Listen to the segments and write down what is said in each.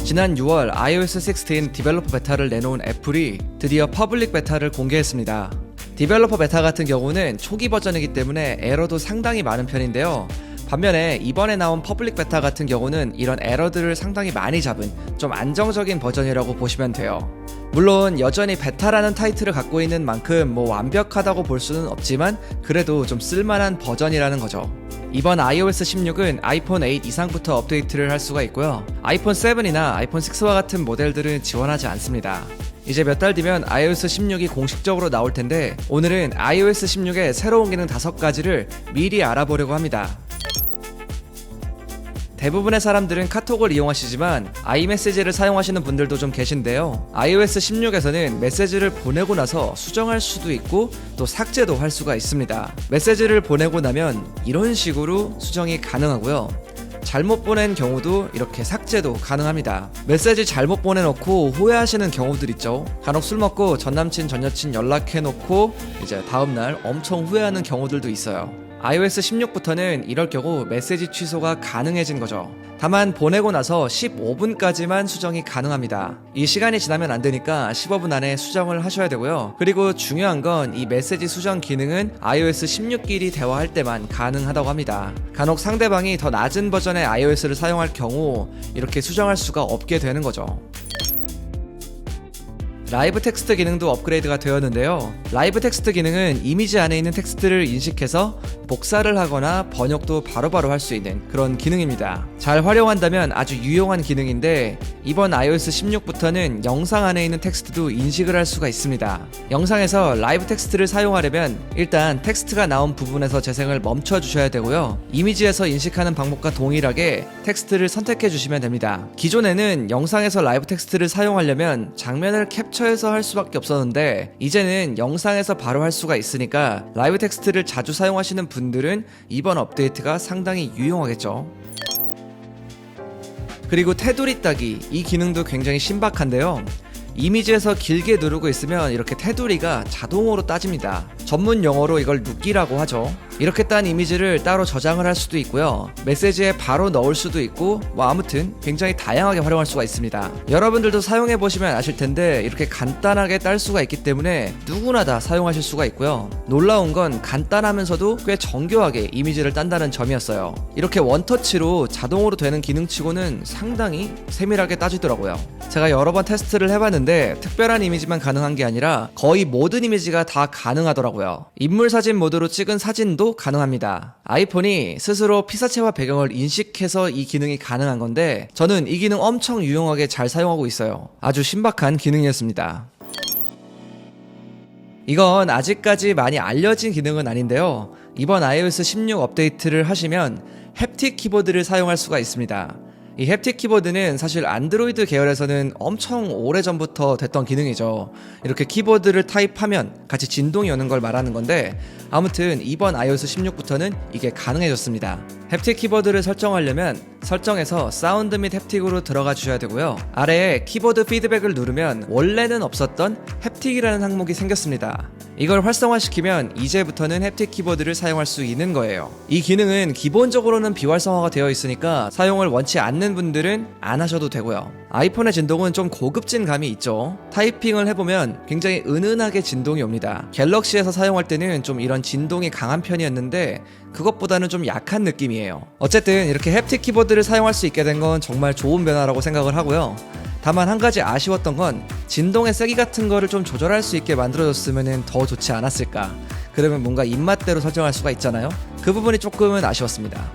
지난 6월 iOS 16 디벨로퍼 베타를 내놓은 애플이 드디어 퍼블릭 베타를 공개했습니다. 디벨로퍼 베타 같은 경우는 초기 버전이기 때문에 에러도 상당히 많은 편인데요. 반면에 이번에 나온 퍼블릭 베타 같은 경우는 이런 에러들을 상당히 많이 잡은 좀 안정적인 버전이라고 보시면 돼요. 물론 여전히 베타라는 타이틀을 갖고 있는 만큼 완벽하다고 볼 수는 없지만 그래도 좀 쓸만한 버전이라는 거죠. 이번 iOS 16은 아이폰 8 이상부터 업데이트를 할 수가 있고요. 아이폰 7이나 아이폰 6와 같은 모델들은 지원하지 않습니다. 이제 몇 달 뒤면 iOS 16이 공식적으로 나올 텐데 오늘은 iOS 16의 새로운 기능 5가지를 미리 알아보려고 합니다. 대부분의 사람들은 카톡을 이용하시지만 아이메시지를 사용하시는 분들도 좀 계신데요. iOS 16에서는 메시지를 보내고 나서 수정할 수도 있고 또 삭제도 할 수가 있습니다. 메시지를 보내고 나면 이런 식으로 수정이 가능하고요. 잘못 보낸 경우도 이렇게 삭제도 가능합니다. 메시지 잘못 보내놓고 후회하시는 경우들 있죠. 간혹 술 먹고 전남친 전여친 연락해놓고 이제 다음날 엄청 후회하는 경우들도 있어요. iOS 16부터는 이럴 경우 메시지 취소가 가능해진 거죠. 다만 보내고 나서 15분까지만 수정이 가능합니다. 이 시간이 지나면 안 되니까 15분 안에 수정을 하셔야 되고요. 그리고 중요한 건 이 메시지 수정 기능은 iOS 16끼리 대화할 때만 가능하다고 합니다. 간혹 상대방이 더 낮은 버전의 iOS를 사용할 경우 이렇게 수정할 수가 없게 되는 거죠. 라이브 텍스트 기능도 업그레이드가 되었는데요. 라이브 텍스트 기능은 이미지 안에 있는 텍스트를 인식해서 복사를 하거나 번역도 바로바로 할 수 있는 그런 기능입니다. 잘 활용한다면 아주 유용한 기능인데 이번 iOS 16부터는 영상 안에 있는 텍스트도 인식을 할 수가 있습니다. 영상에서 라이브 텍스트를 사용하려면 일단 텍스트가 나온 부분에서 재생을 멈춰 주셔야 되고요. 이미지에서 인식하는 방법과 동일하게 텍스트를 선택해 주시면 됩니다. 기존에는 영상에서 라이브 텍스트를 사용하려면 장면을 캡처해서 할 수밖에 없었는데 이제는 영상에서 바로 할 수가 있으니까 라이브 텍스트를 자주 사용하시는 분들은 이번 업데이트가 상당히 유용하겠죠. 그리고 테두리 따기, 이 기능도 굉장히 신박한데요. 이미지에서 길게 누르고 있으면 이렇게 테두리가 자동으로 따집니다. 전문 용어로 이걸 눕기라고 하죠. 이렇게 딴 이미지를 따로 저장을 할 수도 있고요. 메시지에 바로 넣을 수도 있고 아무튼 굉장히 다양하게 활용할 수가 있습니다. 여러분들도 사용해보시면 아실 텐데 이렇게 간단하게 딸 수가 있기 때문에 누구나 다 사용하실 수가 있고요. 놀라운 건 간단하면서도 꽤 정교하게 이미지를 딴다는 점이었어요. 이렇게 원터치로 자동으로 되는 기능치고는 상당히 세밀하게 따지더라고요. 제가 여러 번 테스트를 해봤는데 특별한 이미지만 가능한 게 아니라 거의 모든 이미지가 다 가능하더라고요. 인물 사진 모드로 찍은 사진도 가능합니다. 아이폰이 스스로 피사체와 배경을 인식해서 이 기능이 가능한 건데 저는 이 기능 엄청 유용하게 잘 사용하고 있어요. 아주 신박한 기능이었습니다. 이건 아직까지 많이 알려진 기능은 아닌데요. 이번 iOS 16 업데이트를 하시면 햅틱 키보드를 사용할 수가 있습니다. 이 햅틱 키보드는 사실 안드로이드 계열에서는 엄청 오래전부터 됐던 기능이죠. 이렇게 키보드를 타입하면 같이 진동이 오는 걸 말하는 건데 아무튼 이번 iOS 16부터는 이게 가능해졌습니다. 햅틱 키보드를 설정하려면 설정에서 사운드 및 햅틱으로 들어가 주셔야 되고요. 아래에 키보드 피드백을 누르면 원래는 없었던 햅틱이라는 항목이 생겼습니다. 이걸 활성화시키면 이제부터는 햅틱 키보드를 사용할 수 있는 거예요. 이 기능은 기본적으로는 비활성화가 되어 있으니까 사용을 원치 않는 분들은 안 하셔도 되고요. 아이폰의 진동은 좀 고급진 감이 있죠. 타이핑을 해보면 굉장히 은은하게 진동이 옵니다. 갤럭시에서 사용할 때는 좀 이런 진동이 강한 편이었는데 그것보다는 좀 약한 느낌이에요. 어쨌든 이렇게 햅틱 키보드를 사용할 수 있게 된 건 정말 좋은 변화라고 생각을 하고요. 다만 한 가지 아쉬웠던 건 진동의 세기 같은 거를 좀 조절할 수 있게 만들어줬으면 더 좋지 않았을까. 그러면 뭔가 입맛대로 설정할 수가 있잖아요. 그 부분이 조금은 아쉬웠습니다.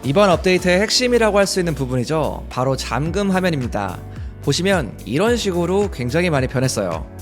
이번 업데이트의 핵심이라고 할 수 있는 부분이죠. 바로 잠금 화면입니다. 보시면 이런 식으로 굉장히 많이 변했어요.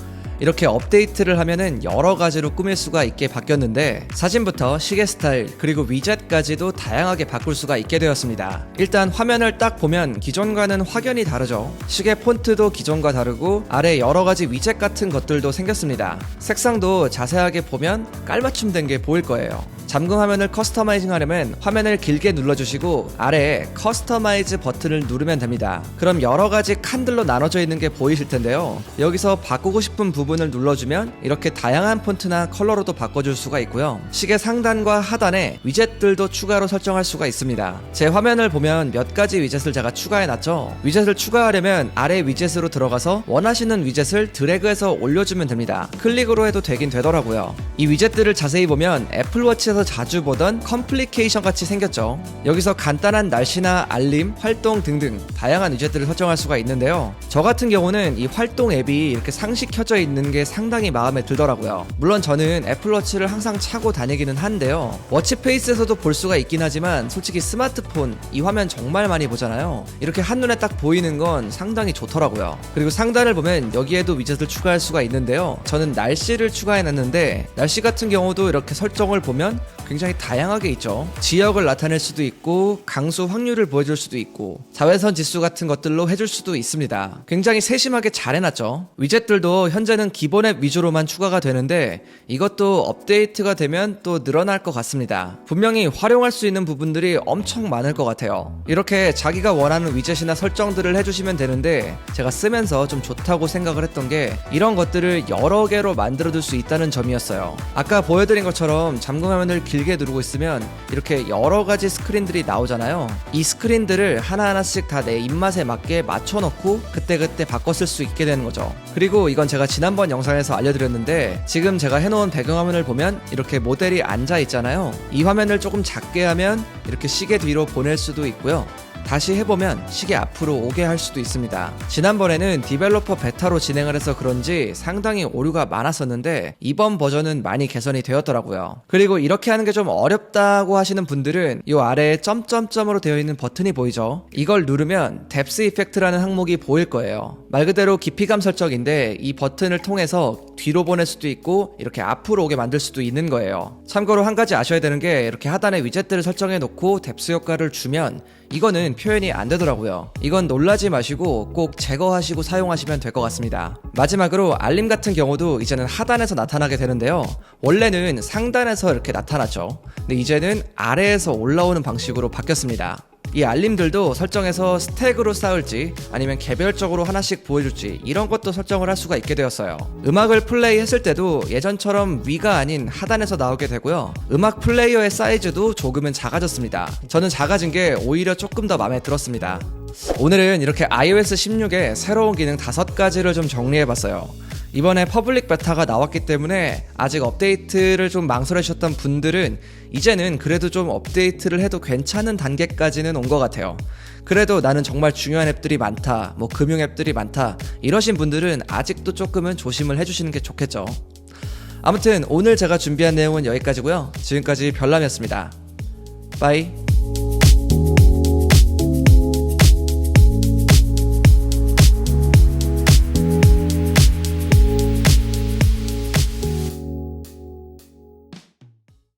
이렇게 업데이트를 하면은 여러 가지로 꾸밀 수가 있게 바뀌었는데 사진부터 시계 스타일 그리고 위젯까지도 다양하게 바꿀 수가 있게 되었습니다. 일단 화면을 딱 보면 기존과는 확연히 다르죠. 시계 폰트도 기존과 다르고 아래 여러 가지 위젯 같은 것들도 생겼습니다. 색상도 자세하게 보면 깔맞춤된 게 보일 거예요. 잠금 화면을 커스터마이징 하려면 화면을 길게 눌러주시고 아래에 커스터마이즈 버튼을 누르면 됩니다. 그럼 여러 가지 칸들로 나눠져 있는 게 보이실 텐데요. 여기서 바꾸고 싶은 부분 부분을 눌러주면 이렇게 다양한 폰트나 컬러로도 바꿔줄 수가 있고요. 시계 상단과 하단에 위젯들도 추가로 설정할 수가 있습니다. 제 화면을 보면 몇 가지 위젯을 제가 추가해놨죠. 위젯을 추가하려면 아래 위젯으로 들어가서 원하시는 위젯을 드래그해서 올려주면 됩니다. 클릭으로 해도 되긴 되더라고요. 이 위젯들을 자세히 보면 애플워치에서 자주 보던 컴플리케이션 같이 생겼죠. 여기서 간단한 날씨나 알림, 활동 등등 다양한 위젯들을 설정할 수가 있는데요. 저 같은 경우는 이 활동 앱이 이렇게 상시 켜져 있는 게 상당히 마음에 들더라고요. 물론 저는 애플워치를 항상 차고 다니기는 한데요. 워치페이스에서도 볼 수가 있긴 하지만 솔직히 스마트폰 이 화면 정말 많이 보잖아요. 이렇게 한눈에 딱 보이는 건 상당히 좋더라고요. 그리고 상단을 보면 여기에도 위젯을 추가할 수가 있는데요. 저는 날씨를 추가해놨는데 날씨 같은 경우도 이렇게 설정을 보면 굉장히 다양하게 있죠. 지역을 나타낼 수도 있고 강수 확률을 보여줄 수도 있고 자외선 지수 같은 것들로 해줄 수도 있습니다. 굉장히 세심하게 잘 해놨죠. 위젯들도 현재는 기본 앱 위주로만 추가가 되는데 이것도 업데이트가 되면 또 늘어날 것 같습니다. 분명히 활용할 수 있는 부분들이 엄청 많을 것 같아요. 이렇게 자기가 원하는 위젯이나 설정들을 해주시면 되는데 제가 쓰면서 좀 좋다고 생각을 했던 게 이런 것들을 여러 개로 만들어둘 수 있다는 점이었어요. 아까 보여드린 것처럼 잠금 화면을 길게 누르고 있으면 이렇게 여러 가지 스크린들이 나오잖아요. 이 스크린들을 하나하나씩 다 내 입맛에 맞게 맞춰놓고 그때그때 바꿔 쓸 수 있게 되는 거죠. 그리고 이건 제가 지난번 영상에서 알려드렸는데 지금 제가 해놓은 배경화면을 보면 이렇게 모델이 앉아 있잖아요. 이 화면을 조금 작게 하면 이렇게 시계 뒤로 보낼 수도 있고요. 다시 해보면 시계 앞으로 오게 할 수도 있습니다. 지난번에는 디벨로퍼 베타로 진행을 해서 그런지 상당히 오류가 많았었는데 이번 버전은 많이 개선이 되었더라고요. 그리고 이렇게 하는 게 좀 어렵다고 하시는 분들은 이 아래에 점점점으로 되어 있는 버튼이 보이죠? 이걸 누르면 뎁스 이펙트라는 항목이 보일 거예요. 말 그대로 깊이감 설정인데 이 버튼을 통해서 뒤로 보낼 수도 있고 이렇게 앞으로 오게 만들 수도 있는 거예요. 참고로 한 가지 아셔야 되는 게 이렇게 하단에 위젯들을 설정해 놓고 뎁스 효과를 주면 이거는 표현이 안 되더라고요. 이건 놀라지 마시고 꼭 제거하시고 사용하시면 될 것 같습니다. 마지막으로 알림 같은 경우도 이제는 하단에서 나타나게 되는데요. 원래는 상단에서 이렇게 나타났죠. 근데 이제는 아래에서 올라오는 방식으로 바뀌었습니다. 이 알림들도 설정해서 스택으로 쌓을지 아니면 개별적으로 하나씩 보여줄지 이런 것도 설정을 할 수가 있게 되었어요. 음악을 플레이 했을 때도 예전처럼 위가 아닌 하단에서 나오게 되고요. 음악 플레이어의 사이즈도 조금은 작아졌습니다. 저는 작아진 게 오히려 조금 더 마음에 들었습니다. 오늘은 이렇게 iOS 16의 새로운 기능 5가지를 좀 정리해봤어요. 이번에 퍼블릭 베타가 나왔기 때문에 아직 업데이트를 좀 망설여주셨던 분들은 이제는 그래도 좀 업데이트를 해도 괜찮은 단계까지는 온 것 같아요. 그래도 나는 정말 중요한 앱들이 많다, 뭐 금융 앱들이 많다 이러신 분들은 아직도 조금은 조심을 해주시는 게 좋겠죠. 아무튼 오늘 제가 준비한 내용은 여기까지고요. 지금까지 별남이었습니다. 빠이.